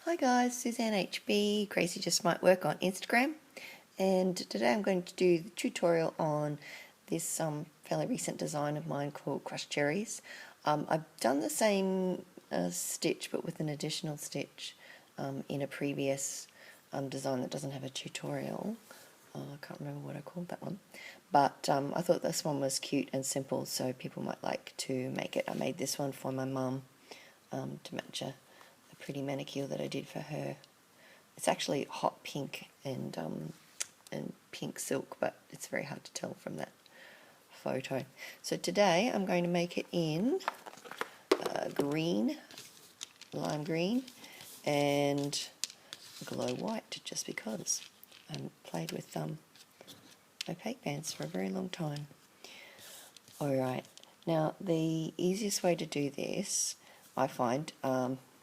Hi guys, Suzanne HB, Crazy Just Might Work on Instagram, and today I'm going to do the tutorial on this fairly recent design of mine called Crushed Cherries. I've done the same stitch but with an additional stitch in a previous design that doesn't have a tutorial. I can't remember what I called that one, but I thought this one was cute and simple, so people might like to make it. I made this one for my mum to match a pretty manicure that I did for her. It's actually hot pink and pink silk, but it's very hard to tell from that photo. So today I'm going to make it in green, lime green, and glow white, just because I played with opaque bands for a very long time. Alright, now the easiest way to do this, I find,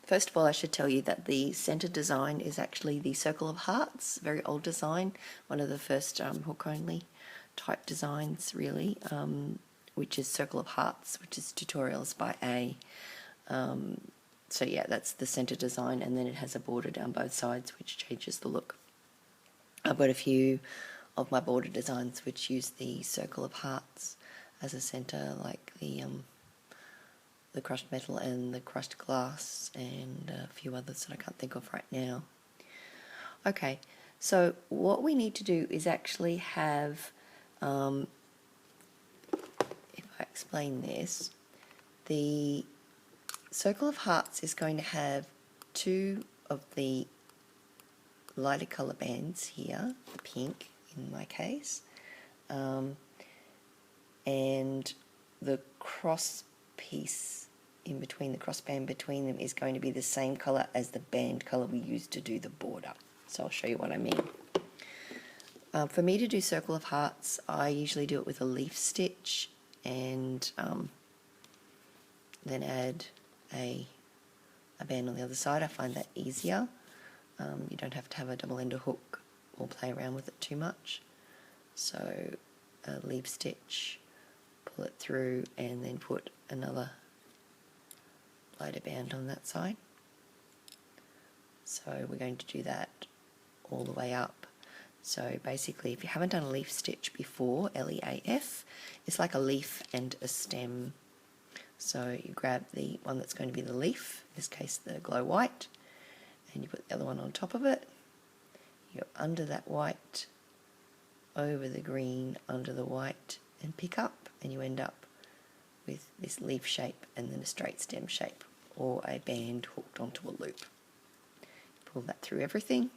first of all, I should tell you that the centre design is actually the Circle of Hearts, very old design, one of the first hook-only type designs, really, which is Circle of Hearts, which is tutorials by A. So yeah, that's the centre design, and then it has a border down both sides, which changes the look. I've got a few of my border designs which use the Circle of Hearts as a centre, like the crushed metal and the crushed glass and a few others that I can't think of right now. Okay, so what we need to do is actually have, if I explain this, the Circle of Hearts is going to have two of the lighter colour bands here, pink in my case, and the cross piece in between, the crossband between them, is going to be the same colour as the band colour we used to do the border. So I'll show you what I mean. For me to do Circle of Hearts, I usually do it with a leaf stitch and then add a band on the other side. I find that easier. You don't have to have a double-ended hook or play around with it too much. So a leaf stitch, pull it through, and then put another lighter band on that side. So we're going to do that all the way up. So basically, if you haven't done a leaf stitch before, L-E-A-F, it's like a leaf and a stem. So you grab the one that's going to be the leaf, in this case the glow white, and you put the other one on top of it. You go under that white, over the green, under the white, and pick up, and you end up with this leaf shape and then a straight stem shape, or a band hooked onto a loop. Pull that through everything,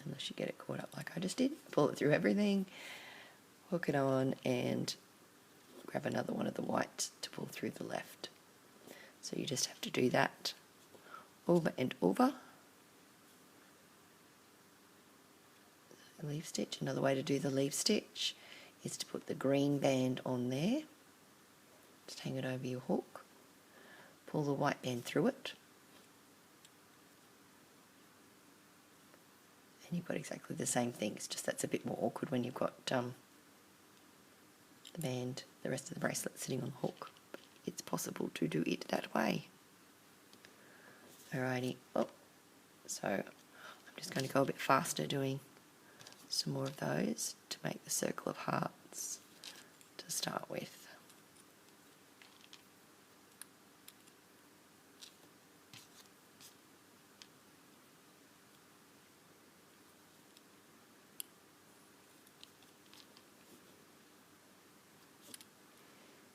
unless you get it caught up like I just did. Pull it through everything, hook it on, and grab another one of the whites to pull through the left. So you just have to do that over and over. Leaf stitch. Another way to do the leaf stitch is to put the green band on there, just hang it over your hook, pull the white band through it, and you've got exactly the same thing. It's just that's a bit more awkward when you've got the band, the rest of the bracelet sitting on the hook. But it's possible to do it that way. Alrighty, so I'm just going to go a bit faster doing some more of those to make the Circle of Hearts to start with.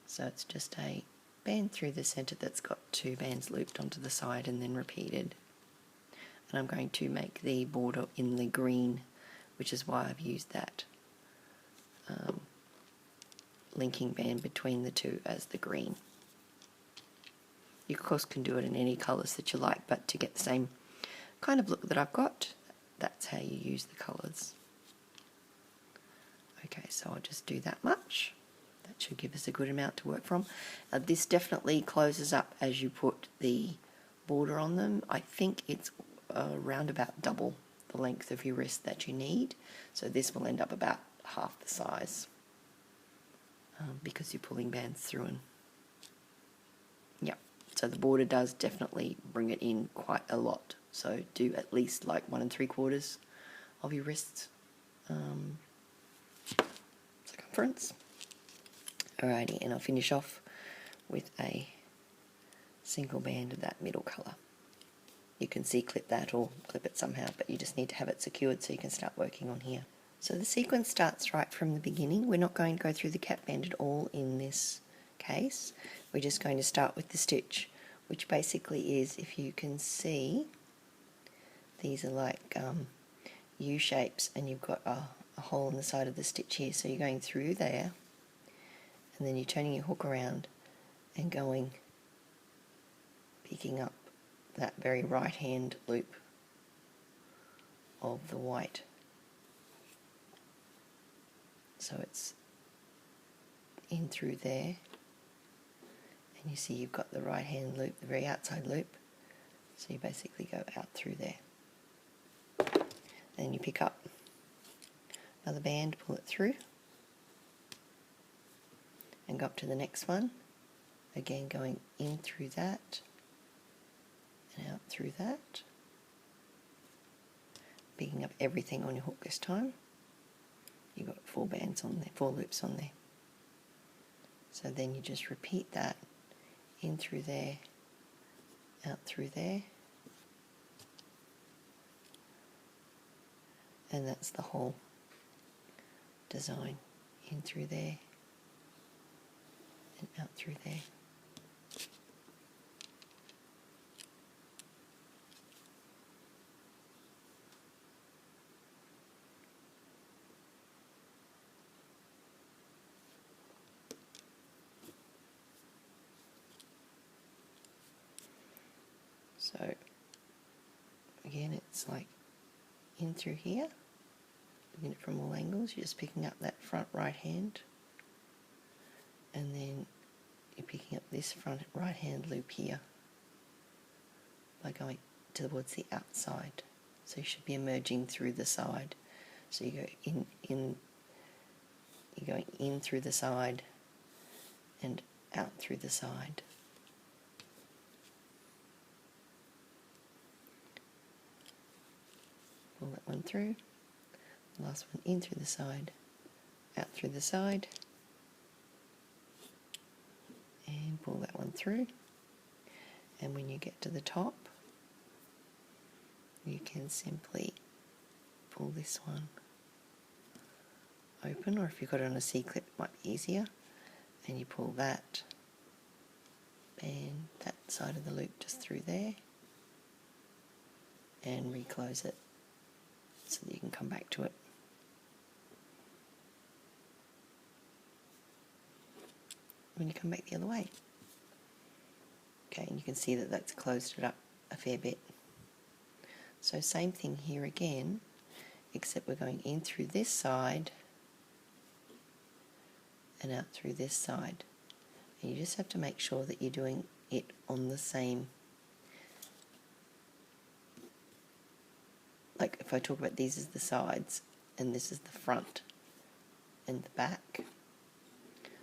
So it's just a band through the centre that's got two bands looped onto the side and then repeated. And I'm going to make the border in the green, which is why I've used that linking band between the two as the green. You of course can do it in any colours that you like, but to get the same kind of look that I've got, that's how you use the colours. Okay, so I'll just do that much. That should give us a good amount to work from. This definitely closes up as you put the border on them. I think it's around about double the length of your wrist that you need, so this will end up about half the size because you're pulling bands through. And yeah, So the border does definitely bring it in quite a lot. So do at least like 1 3/4 of your wrist circumference. Alrighty, and I'll finish off with a single band of that middle colour. You can clip that or clip it somehow, but you just need to have it secured so you can start working on here. So the sequence starts right from the beginning. We're not going to go through the cap band at all in this case. We're just going to start with the stitch, which basically is, if you can see, these are like U shapes, and you've got a hole in the side of the stitch here. So you're going through there, and then you're turning your hook around and going, picking up that very right hand loop of the white. So it's in through there, and you see you've got the right hand loop, the very outside loop, so you basically go out through there. Then you pick up another band, pull it through, and go up to the next one, again going in through that, and out through that, picking up everything on your hook this time. You've got 4 bands on there, 4 loops on there. So then you just repeat that, in through there, out through there, and that's the whole design, in through there, and out through there. So again, it's like in through here, looking at it from all angles. You're just picking up that front right hand, and then you're picking up this front right hand loop here by going towards the outside. So you should be emerging through the side. So you go you're going in through the side and out through the side. Pull that one through, the last one in through the side, out through the side, and pull that one through. And when you get to the top, you can simply pull this one open, or if you've got it on a C-clip it might be easier, and you pull that and that side of the loop just through there and reclose it so that you can come back to it. When you come back the other way. Okay, and you can see that that's closed it up a fair bit. So same thing here again, except we're going in through this side and out through this side. And you just have to make sure that you're doing it on the same, like if I talk about these as the sides and this is the front and the back.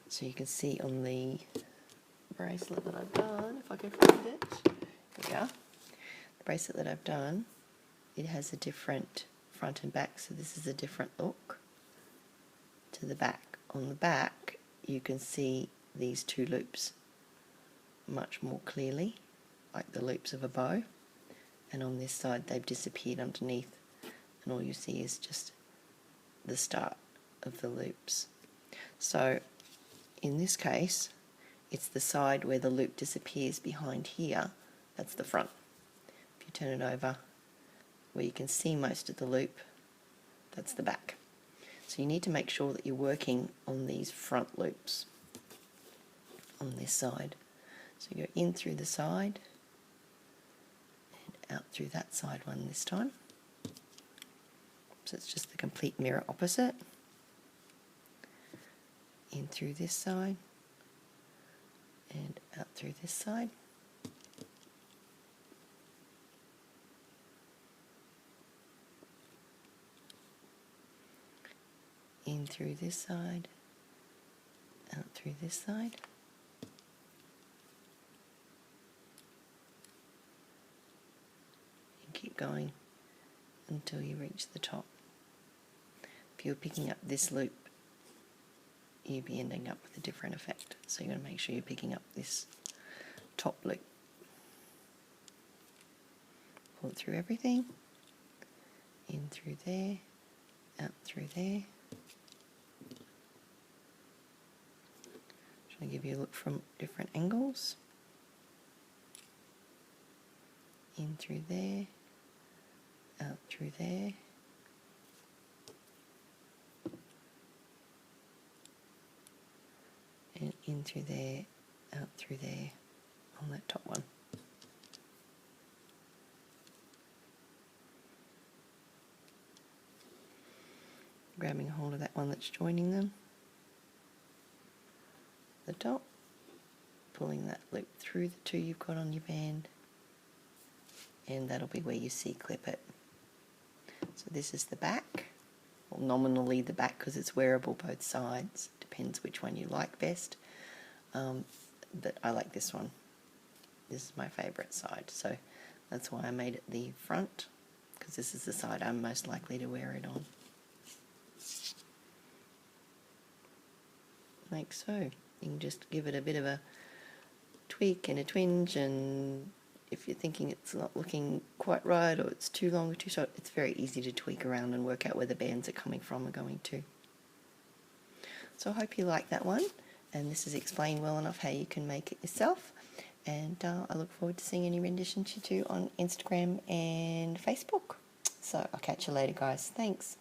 So you can see on the bracelet that I've done, if I can find it, here we are. The bracelet that I've done, it has a different front and back, so this is a different look to the back. On the back you can see these 2 loops much more clearly, like the loops of a bow, and on this side they've disappeared underneath, and all you see is just the start of the loops. So in this case, it's the side where the loop disappears behind here, that's the front. If you turn it over, where you can see most of the loop, that's the back. So you need to make sure that you're working on these front loops on this side. So you go in through the side and out through that side one this time. So it's just the complete mirror opposite. In through this side and out through this side. In through this side, out through this side. keep going until you reach the top. If you're picking up this loop, you'd be ending up with a different effect. So you're going to make sure you're picking up this top loop. Pull it through everything, in through there, out through there. Trying to give you a look from different angles. In through there, out through there. And in through there, out through there on that top one. Grabbing a hold of that one that's joining them, the top, pulling that loop through the two you've got on your band, and that'll be where you C-clip it. So this is the back, well, nominally the back because it's wearable both sides, depends which one you like best, but I like this one. This is my favourite side, so that's why I made it the front, because this is the side I'm most likely to wear it on. Like so. You can just give it a bit of a tweak and a twinge, and if you're thinking it's not looking quite right or it's too long or too short, it's very easy to tweak around and work out where the bands are coming from or going to. So I hope you like that one, and this has explained well enough how you can make it yourself, and I look forward to seeing any renditions you do on Instagram and Facebook. So I'll catch you later, guys. Thanks.